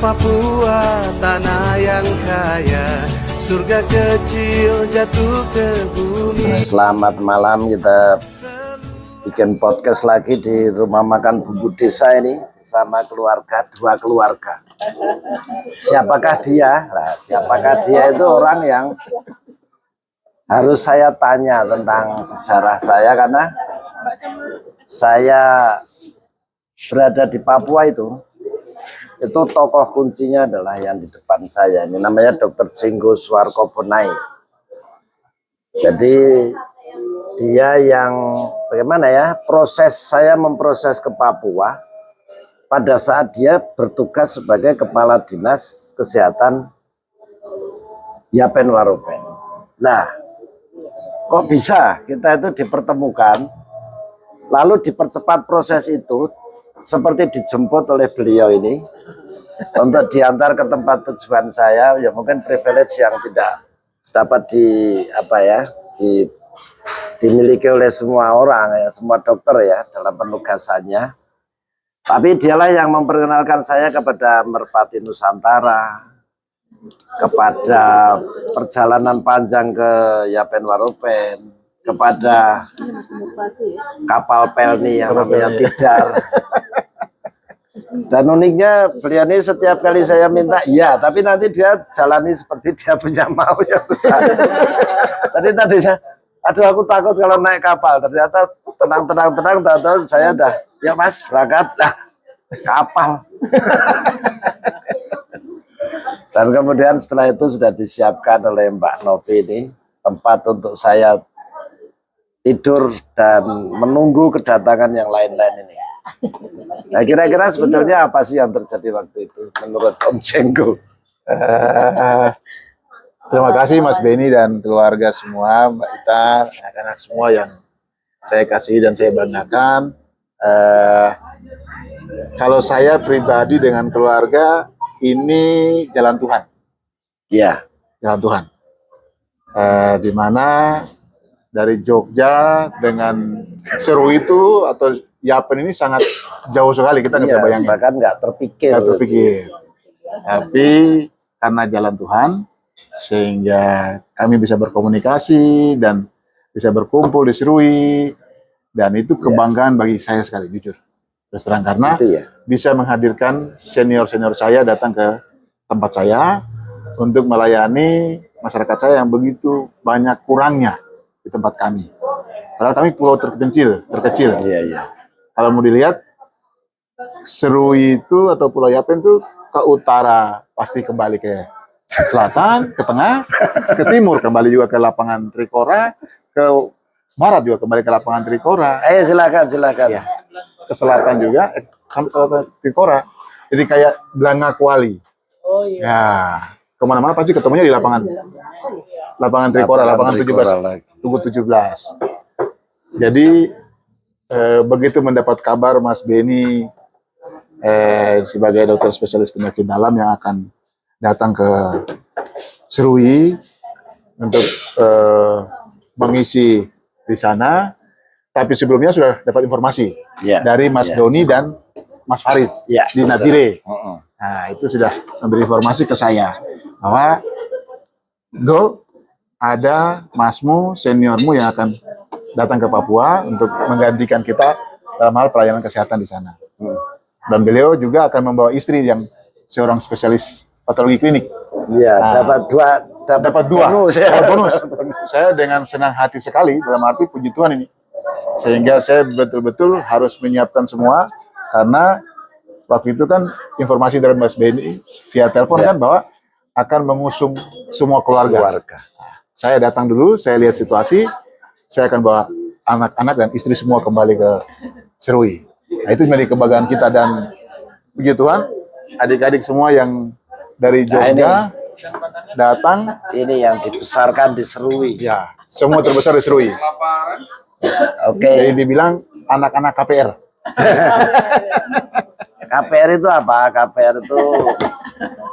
Papua, tanah yang kaya, surga kecil jatuh ke bumi. Selamat malam, kita bikin podcast lagi di rumah makan Bumbu Desa ini bersama keluarga, dua keluarga. Siapakah dia? Nah, siapakah dia itu orang yang harus saya tanya tentang sejarah saya, karena saya berada di Papua itu tokoh kuncinya adalah yang di depan saya ini, namanya Dr. Jenggo Suarkofonai. Jadi dia yang bagaimana ya, proses saya memproses ke Papua pada saat dia bertugas sebagai kepala dinas kesehatan Yapen Warupen. Nah, kok bisa kita itu dipertemukan lalu dipercepat proses itu, seperti dijemput oleh beliau ini untuk diantar ke tempat tujuan saya. Ya mungkin privilege yang tidak dapat dimiliki oleh semua orang ya, semua dokter ya dalam penugasannya. Tapi dialah yang memperkenalkan saya kepada Merpati Nusantara, kepada perjalanan panjang ke Yapen Warupen, kepada kapal pelni yang namanya Tidar. Dan uniknya beliau ini setiap kali saya minta iya, tapi nanti dia jalani seperti dia punya mau ya sudah. Tadinya aduh aku takut kalau naik kapal, ternyata tenang, saya udah ya mas berangkat lah kapal. Dan kemudian setelah itu sudah disiapkan oleh Mbak Novi ini tempat untuk saya tidur dan menunggu kedatangan yang lain-lain ini. Nah, kira-kira sebetulnya apa sih yang terjadi waktu itu menurut Om Jenggo? Terima kasih Mas Beni dan keluarga semua, Mbak Ita, anak-anak semua yang saya kasih dan saya banggakan. Kalau saya pribadi dengan keluarga, ini jalan Tuhan. Iya, jalan Tuhan. Di mana dari Jogja dengan Seru itu atau Yapen ini sangat jauh sekali, kita nggak bisa bayangin. Bahkan nggak terpikir. Tapi karena jalan Tuhan, sehingga kami bisa berkomunikasi dan bisa berkumpul di Serui, dan itu kebanggaan bagi saya sekali, jujur. Terus terang, karena bisa menghadirkan senior-senior saya datang ke tempat saya untuk melayani masyarakat saya yang begitu banyak kurangnya di tempat kami. Padahal kami pulau terkecil. Iya. Kalau mau dilihat, Serui itu atau Pulau Yapen itu ke utara pasti kembali ke selatan, ke tengah, ke timur kembali juga ke lapangan Trikora, ke barat juga kembali ke lapangan Trikora. Silakan. Ya. Ke selatan juga sampai ke Trikora. Jadi kayak Blanga Kuali. Oh iya. Ya, kemana-mana pasti ketemunya di lapangan Trikora, lapangan 17, Tugu 17. Jadi begitu mendapat kabar Mas Beni sebagai dokter spesialis penyakit dalam yang akan datang ke Serui untuk mengisi di sana, tapi sebelumnya sudah dapat informasi dari Mas Doni dan Mas Farid di Nabire. Nah, itu sudah memberi informasi ke saya bahwa ada masmu, seniormu yang akan datang ke Papua untuk menggantikan kita dalam hal pelayanan kesehatan di sana. Dan beliau juga akan membawa istri yang seorang spesialis patologi klinik. Iya, dapat dua bonus. Saya dengan senang hati sekali, dalam arti puji Tuhan ini. Sehingga saya betul-betul harus menyiapkan semua, karena waktu itu kan informasi dari Mas Beni via telepon kan bahwa akan mengusung semua keluarga. Saya datang dulu, saya lihat situasi, saya akan bawa anak-anak dan istri semua kembali ke Serui. Nah, itu menjadi kebanggaan kita, dan puji Tuhan, adik-adik semua yang dari Jogja datang. Ini yang dibesarkan di Serui. Ya, semua terbesar di Serui. Jadi dibilang anak-anak KPR. KPR itu apa? KPR itu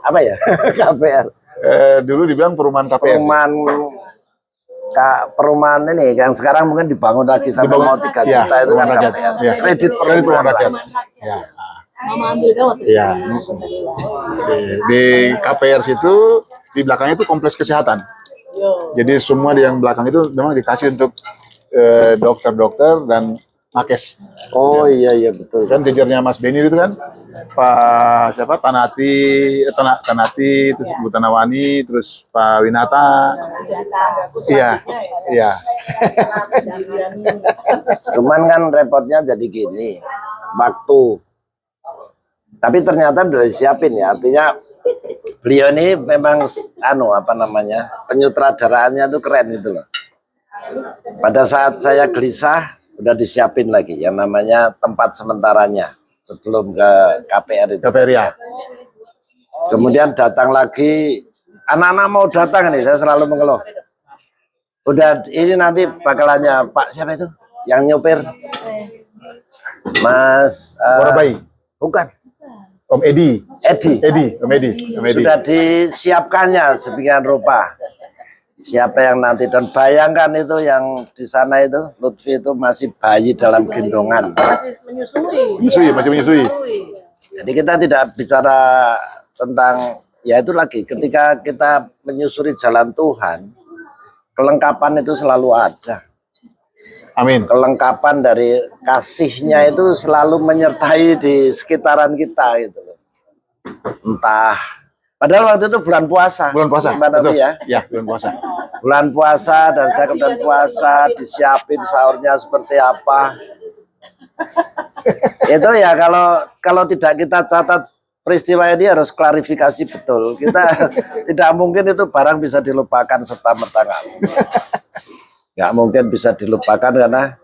apa ya? KPR. Dulu dibilang perumahan KPR. Perumahan ini yang sekarang mungkin dibangun lagi sampai mau 3 juta itu kan KPR. Kredit perumahan rakyat. Ya. Mama ambil kan waktu Iya. itu. Di KPR situ di belakangnya itu kompleks kesehatan. Yo. Jadi semua di yang belakang itu memang dikasih untuk dokter-dokter dan nakes. Oh iya iya betul. Kan kejarnya Mas Beni itu kan Pak siapa Tanati terus Bu Tanawani terus Pak Winata. Iya. Iya. Cuman kan repotnya jadi gini, waktu. Tapi ternyata udah disiapin ya, artinya beliau ini memang penyutradaraannya tuh keren gitu loh. Pada saat saya gelisah udah disiapin lagi yang namanya tempat sementaranya sebelum ke KPR itu. KPR ya. Kemudian datang lagi, anak-anak mau datang nih, saya selalu mengeluh. Udah ini nanti bakalannya Pak siapa itu? Yang nyopir? Mas Borabai. bukan. Om Edi. Om Edi. Sudah disiapkannya sedemikian rupa. Siapa yang nanti, dan bayangkan itu yang di sana itu Lutfi itu masih bayi dalam gendongan. Masih menyusui. Masih menyusui. Jadi kita tidak bicara tentang ya itu lagi ketika kita menyusuri jalan Tuhan, kelengkapan itu selalu ada. Amin. Kelengkapan dari kasihnya itu selalu menyertai di sekitaran kita gitu loh. Entah padahal waktu itu bulan puasa. Bulan puasa. Mbak Novi ya. Ya, bulan puasa. Bulan puasa dan saya kemudian puasa, disiapin sahurnya seperti apa. Itu ya kalau tidak kita catat peristiwa ini harus klarifikasi betul. Kita tidak mungkin itu barang bisa dilupakan serta-merta nggak mungkin bisa dilupakan karena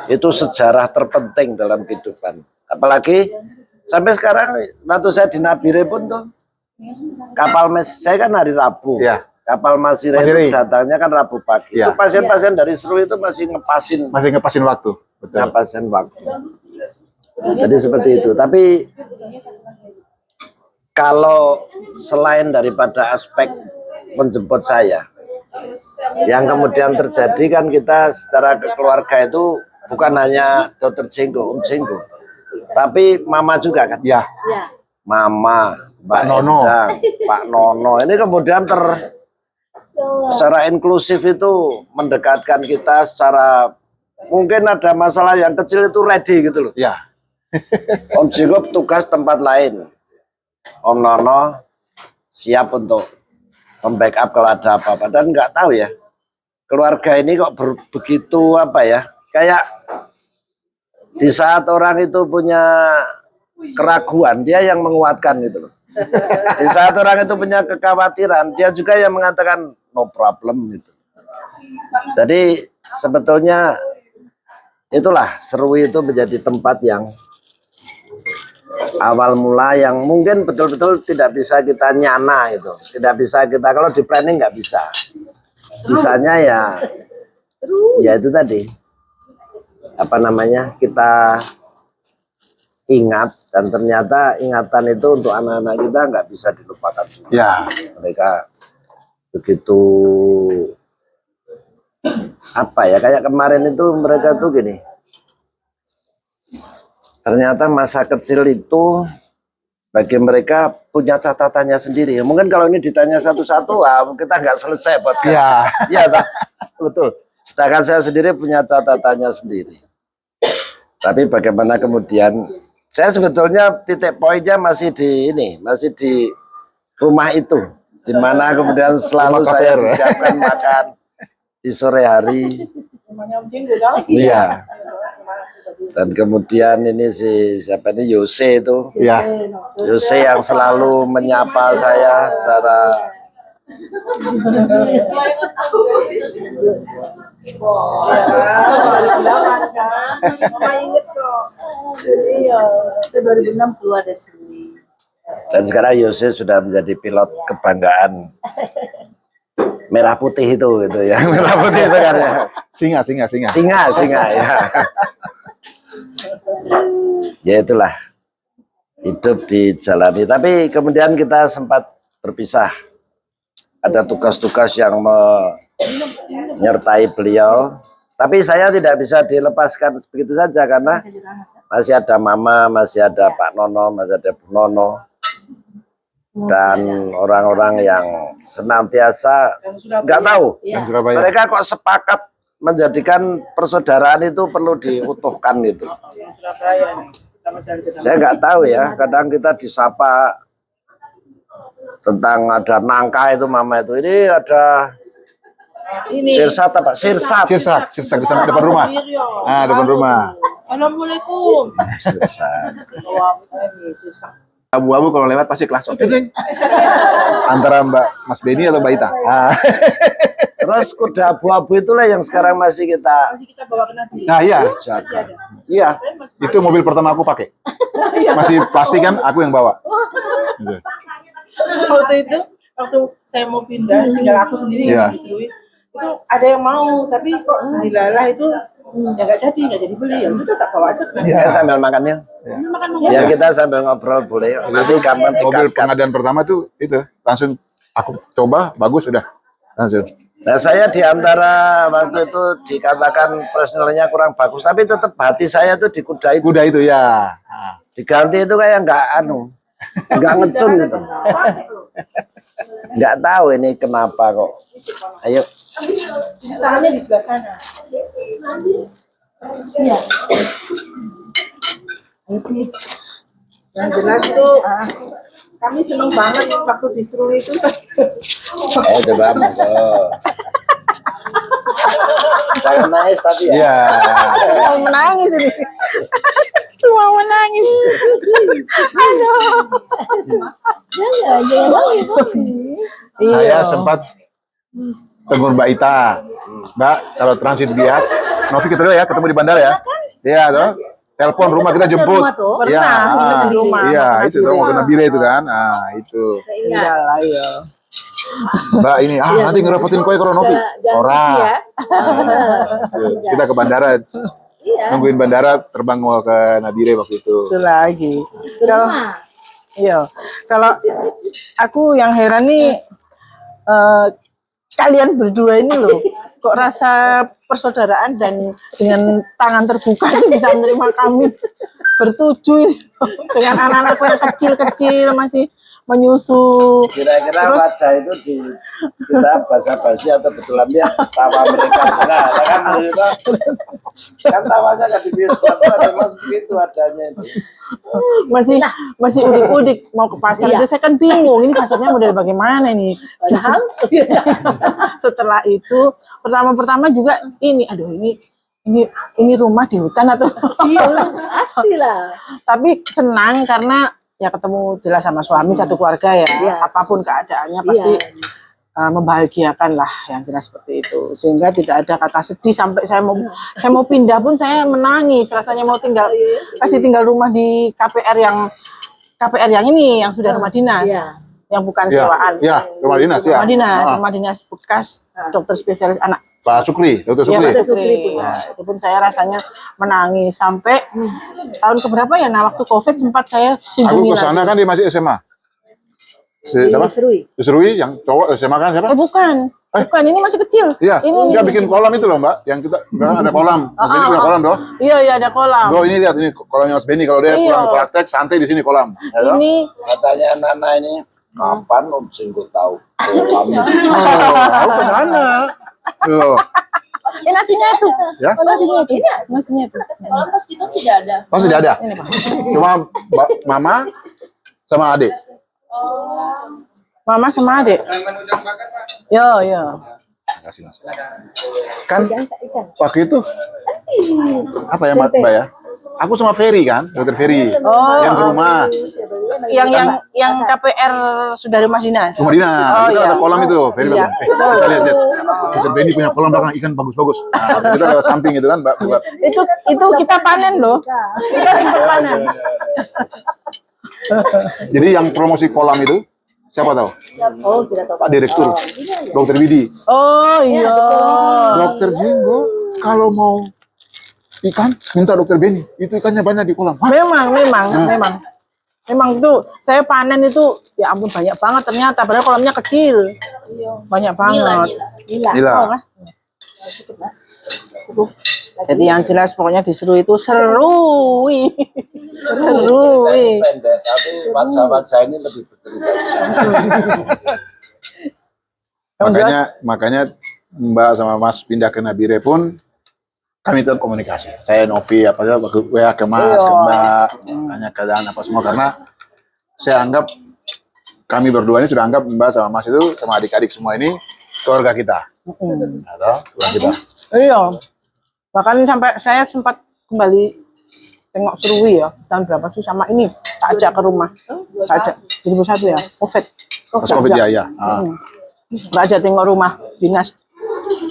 itu sejarah terpenting dalam kehidupan. Apalagi sampai sekarang waktu saya di Nabire pun tuh kapal saya kan hari Rabu. Ya. Kapal Masire itu datangnya kan Rabu pagi. Ya. Itu pasien-pasien dari Serui itu masih ngepasin waktu. Betul. ngepasin waktu. Jadi seperti itu. Tapi kalau selain daripada aspek menjemput saya, yang kemudian terjadi kan kita secara keluarga itu bukan hanya Dokter Jenggo, Om Jenggo, tapi Mama juga kan? Ya. Ya. Mama, Pak Nono. Endang, Pak Nono. Ini kemudian secara inklusif itu mendekatkan kita secara mungkin ada masalah yang kecil itu ready gitu loh. Ya. Om Jenggo tugas tempat lain. Om Nono siap untuk membackup kalau ada apa-apa. Dan nggak tahu ya, keluarga ini kok begitu apa ya, kayak di saat orang itu punya keraguan, dia yang menguatkan gitu loh. Di saat orang itu punya kekhawatiran, dia juga yang mengatakan no problem gitu. Jadi sebetulnya itulah Serui itu menjadi tempat yang awal mula yang mungkin betul-betul tidak bisa kita nyana itu, tidak bisa kita kalau di planning nggak bisa. Bisanya ya itu tadi apa namanya kita ingat dan ternyata ingatan itu untuk anak-anak kita nggak bisa dilupakan. Ya. Mereka begitu apa ya kayak kemarin itu mereka tuh gini. Ternyata masa kecil itu bagi mereka punya catatannya sendiri. Mungkin kalau ini ditanya satu-satu, kita nggak selesai podcast. Ya. Iya, Betul. sedangkan saya sendiri punya catatannya sendiri. Tapi bagaimana kemudian, saya sebetulnya titik poinnya masih di ini, masih di rumah itu, di mana kemudian selalu saya disiapkan makan di sore hari. Iya. Dan kemudian ini siapa ini Yose itu, Ya. Yose yang selalu menyapa saya secara dan sekarang Yose sudah menjadi pilot kebanggaan merah putih itu gitu ya. Merah putih itu kan ya. Singa. Ya. Ya itulah hidup dijalani. Tapi kemudian kita sempat berpisah. Ada tugas-tugas yang menyertai beliau. Tapi saya tidak bisa dilepaskan begitu saja karena masih ada Mama, masih ada Pak Nono, masih ada Bu Nono, dan orang-orang yang senantiasa nggak tahu. Dan Surabaya. Mereka kok sepakat menjadikan persaudaraan itu perlu diutuhkan gitu. Saya nggak tahu ya. Kadang kita disapa tentang ada nangka itu Mama itu. Ini ada sirsat apa? Sirsat. Sirsak di sana depan rumah. Ah, depan rumah. Assalamualaikum. Sirsat. Abu-abu kalau lewat pasti kelas ding. Antara Mas Beni atau Mbak Ita. Ah. Terus kuda abu-abu itulah yang sekarang masih kita Bawa ke Nabi. Nah iya, jaga. Iya. itu mobil pertama aku pakai. Masih plastik kan, aku yang bawa. Gitu. Waktu saya mau pindah, tinggal aku sendiri Iya. di Serui. Itu ada yang mau, tapi kok dilalah itu ya nggak jadi beli. Ya sudah tak bawa aja. Saya sambil makannya. Makan Ya kita sambil ngobrol boleh. Nanti kapan Mobil dikat. pengadaan pertama tuh itu langsung aku coba bagus udah langsung. Nah saya diantara waktu itu dikatakan personelnya kurang bagus, tapi tetap hati saya tuh di kuda itu. Kuda itu ya. Nah, Diganti itu kayak nggak ngecun gitu. Nggak tahu ini kenapa kok. Ayo. Tangannya di sebelah sana. Iya. Yang jelas tuh kami seneng banget waktu di Serui itu. Coba monggo. Jangan nangis tapi ya. iya. Mau menangis ini. Mau menangis. Saya sempat tegur Mbak Ita. Mbak, kalau transit Biak, Novi kita dulu ya, ketemu di bandara ya. Iya toh. Telepon rumah kita jemput. Iya. Pernah, di rumah. Iya, itu tuh mau ke Nabire itu kan. Nah, itu. Iya lah ya. Mbak ini nanti ngerepotin kowe kalau Novi. Ora. Nah, kita ke bandara. Nungguin bandara terbang mau ke Nabire waktu itu. Itu lagi. Kalau iya, kalau aku yang heran nih kalian berdua ini loh, kok rasa persaudaraan dan dengan tangan terbuka bisa menerima kami bertujuh ini dengan anak-anakku yang kecil-kecil masih menyusu. Kira-kira Terus- wajah itu di kita basa-basi atau betulan dia tawa mereka benar kan kita kan tawanya nggak dibiarkan memang begitu adanya itu. masih udik-udik mau ke pasar aja saya kan bingung ini pasarnya model bagaimana ini. Padahal Setelah itu pertama juga ini aduh ini rumah di hutan atau pastilah. tapi senang karena ya ketemu jelas sama suami satu keluarga ya. Apapun keadaannya pasti membahagiakan lah yang jelas seperti itu, sehingga tidak ada kata sedih sampai saya mau pindah pun saya menangis rasanya mau tinggal rumah di KPR yang ini yang sudah rumah dinas yang bukan sewaan. Iya, rumah dinas ya. Rumah dinas bekas dokter spesialis anak. Pak Sukri, Dokter Iya, Sukri. Pak Sukri. Nah, itu pun saya rasanya menangis sampai tahun keberapa ya? Nah, waktu COVID sempat saya Aku kunjungi ke sana lagi. kan dia masih SMA. Siapa? Di Serui yang cowok SMA kan siapa? Oh, bukan, ini masih kecil. Iya, Ini dia bikin kolam itu loh Mbak, yang kita ada kolam. Mas Beni punya kolam toh. Iya, ada kolam. Bro, ini lihat ini kolamnya Mas Beni kalau dia Iya. pulang praktek santai di sini kolam. Ya, toh? Ini Katanya Nana ini kapan Om Singgo tahu kami Aku ke sana. Tuh. nasinya itu. Ya. Oh, nasinya itu. Nasinya itu. Kalau pas kita tidak ada. Oh, tidak ada. Ini, Pak. Cuma Mama sama adik. Mama sama adik. Yo. Kasih, Mas. Kan waktu itu apa ya Mbak ya? Aku sama Ferry kan, Dokter Ferry. Yang ke rumah. Yang KPR sudah rumah dinas. Rumah dinas. Oh, Kita iya. ada kolam itu, Ferry Iya. bilang, kita lihat. Dokter Beni punya kolam belakang ikan bagus-bagus. Nah, kita lewat samping itu kan, Mbak. Itu kita panen loh. Kita sempat panen. Jadi yang promosi kolam itu siapa tahu? Oh, tidak tahu. Pak Direktur, Dokter Widi. Oh iya. Dokter Jinggo kalau mau ikan minta Dokter Beni. Itu ikannya banyak di kolam. Hah? Memang itu saya panen itu ya ampun banyak banget ternyata padahal kolamnya kecil. Banyak banget. Gila. Oh, kan? Jadi yang jelas pokoknya disuruh itu seru. Seru. Pendek, tapi wajah-wajah ini lebih bercerita. Makanya Mbak sama Mas pindah ke Nabire pun kami tetap komunikasi. Saya Novi apa aja WA ke Mas, ke Mbak, tanya keadaan apa semua karena saya anggap kami berdua ini sudah anggap Mbak sama Mas itu sama adik-adik semua ini keluarga kita. Atau keluarga kita. Iya. Bahkan sampai saya sempat kembali tengok Serui ya. Tahun berapa sih sama ini? Tak ajak ke rumah. Tak ajak. 2001 ya. Covid. Pas Covid ya. Tak ajak tengok rumah dinas.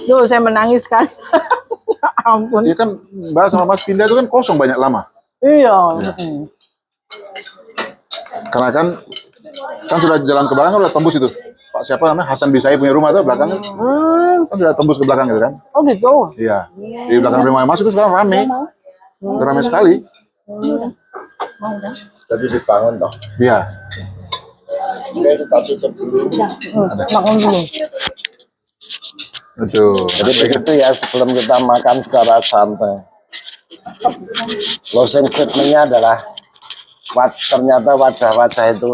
Duh, saya menangis sekali. Ya ampun. Iya kan Mbak sama Mas pindah itu kan kosong banyak lama. Iya. Karena kan sudah jalan ke belakang udah tembus itu. Pak siapa namanya Hasan Bisai punya rumah tuh belakang kan sudah tembus ke belakang gitu kan. Oh gitu. Iya. Di belakang rumah Mas itu sekarang rame. Rame sekali. Jadi dibangun toh. Iya. Oke, kita tutup dulu. Makan dulu. Betul. Jadi begitu ya sebelum kita makan secara santai. Closing statementnya adalah ternyata wajah-wajah itu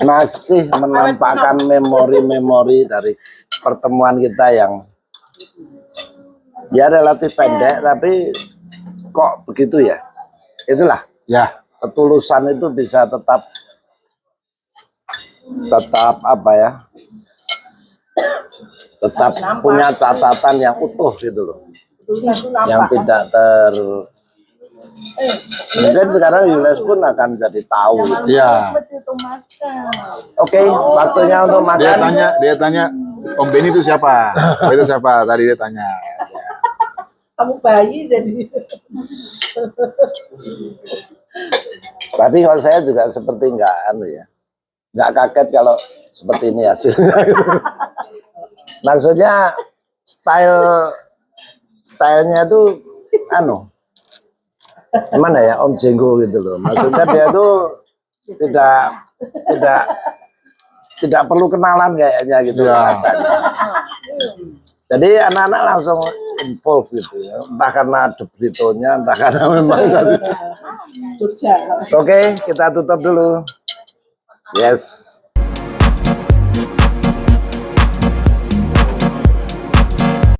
masih menampakkan memori-memori dari pertemuan kita yang ya relatif pendek tapi kok begitu ya. Itulah Ya. ketulusan itu bisa tetap apa ya, tetap punya catatan yang utuh gitu loh, yang tidak mungkin sekarang Yules pun akan jadi tahu. Iya. Oke, waktunya untuk makan. Dia tanya Om Benny itu siapa? Oh, itu siapa? Tadi dia tanya. Kamu bayi jadi. Tapi kalau saya juga seperti nggak kaget kalau seperti ini hasilnya. Maksudnya stylenya tuh gimana ya, Om Jenggo gitu loh. Maksudnya dia tuh tidak perlu kenalan kayaknya gitu rasanya. Jadi anak-anak langsung involve gitu ya. Entah karena ada beritonya, entah karena memang Oke, kita tutup dulu. Yes.